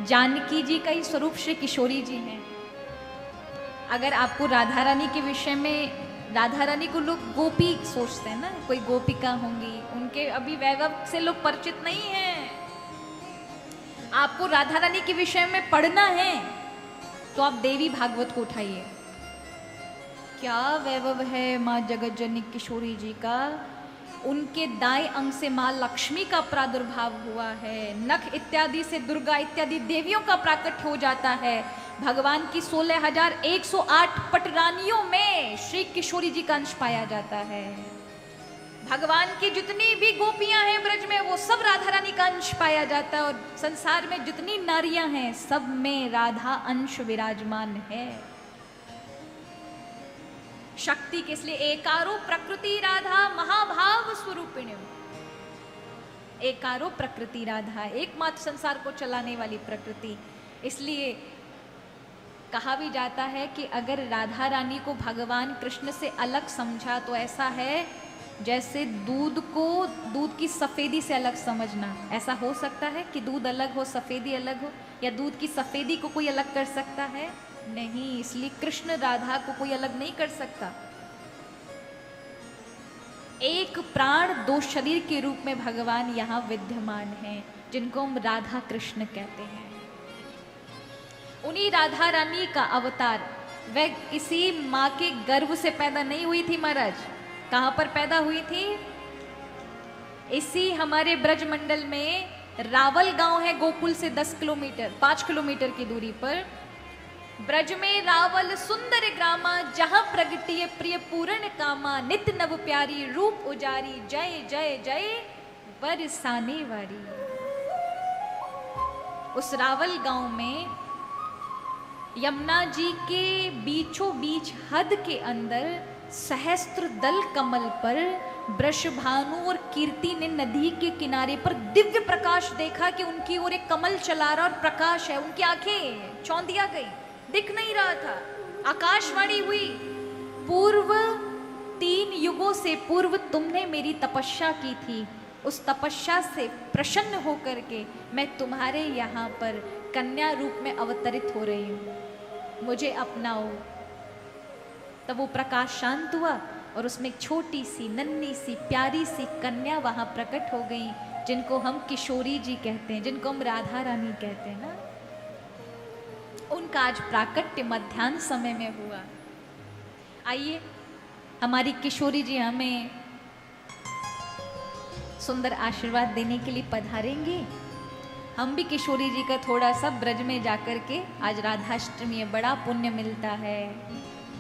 जानकी जी का ही स्वरूप श्री किशोरी जी हैं। अगर आपको राधा रानी के विषय में, राधा रानी को लोग गोपी सोचते हैं ना, कोई गोपिका होंगी, उनके अभी वैभव से लोग परिचित नहीं हैं। आपको राधा रानी के विषय में पढ़ना है तो आप देवी भागवत को उठाइए। क्या वैभव है माँ जगत जननी किशोरी जी का। उनके दाएं अंग से माँ लक्ष्मी का प्रादुर्भाव हुआ है, नख इत्यादि से दुर्गा इत्यादि देवियों का प्राकट हो जाता है। भगवान की 16,108 पटरानियों में श्री किशोरी जी का अंश पाया जाता है। भगवान की जितनी भी गोपियां हैं ब्रज में, वो सब राधा रानी का अंश पाया जाता है। और संसार में जितनी नारियां हैं, सब में राधा अंश विराजमान है। शक्ति के इसलिए एकारो प्रकृति राधा महाभाव स्वरूपिणी। एकारो प्रकृति राधा, एकमात्र संसार को चलाने वाली प्रकृति। इसलिए कहा भी जाता है कि अगर राधा रानी को भगवान कृष्ण से अलग समझा तो ऐसा है जैसे दूध को दूध की सफेदी से अलग समझना। ऐसा हो सकता है कि दूध अलग हो सफेदी अलग हो, या दूध की सफेदी को कोई अलग कर सकता है? नहीं। इसलिए कृष्ण राधा को कोई अलग नहीं कर सकता। एक प्राण दो शरीर के रूप में भगवान यहाँ विद्यमान हैं, जिनको हम राधा कृष्ण कहते हैं। उन्हीं राधा रानी का अवतार, वह किसी माँ के गर्भ से पैदा नहीं हुई थी महाराज। कहाँ पर पैदा हुई थी? इसी हमारे ब्रजमंडल में रावल गांव है, गोकुल से 10 किलोमीटर 5 किलोमीटर की दूरी पर। ब्रज में रावल सुंदर ग्रामा, जहां प्रगटिए प्रिय पूर्ण कामा, नित नव प्यारी रूप उजारी, जय जय जय बरसाने वारी। उस रावल गांव में यमुना जी के बीचों बीच हद के अंदर सहस्त्र दल कमल पर वृषभानु और कीर्ति ने नदी के किनारे पर दिव्य प्रकाश देखा कि उनकी ओर एक कमल चला रहा और प्रकाश है। उनकी आंखें चौंधिया गई, दिख नहीं रहा था। आकाशवाणी हुई, पूर्व 3 युगों से पूर्व तुमने मेरी तपस्या की थी, उस तपस्या से प्रसन्न होकर के मैं तुम्हारे यहाँ पर कन्या रूप में अवतरित हो रही हूँ, मुझे अपनाओ। तब वो प्रकाश शांत हुआ और उसमें एक छोटी सी नन्ही सी प्यारी सी कन्या वहां प्रकट हो गई, जिनको हम किशोरी जी कहते हैं, जिनको हम राधा रानी कहते हैं ना। उनका आज प्राकट्य मध्याह्न समय में हुआ। आइए, हमारी किशोरी जी हमें सुंदर आशीर्वाद देने के लिए पधारेंगे। हम भी किशोरी जी का थोड़ा सा ब्रज में जाकर के, आज राधाष्टमी है, बड़ा पुण्य मिलता है।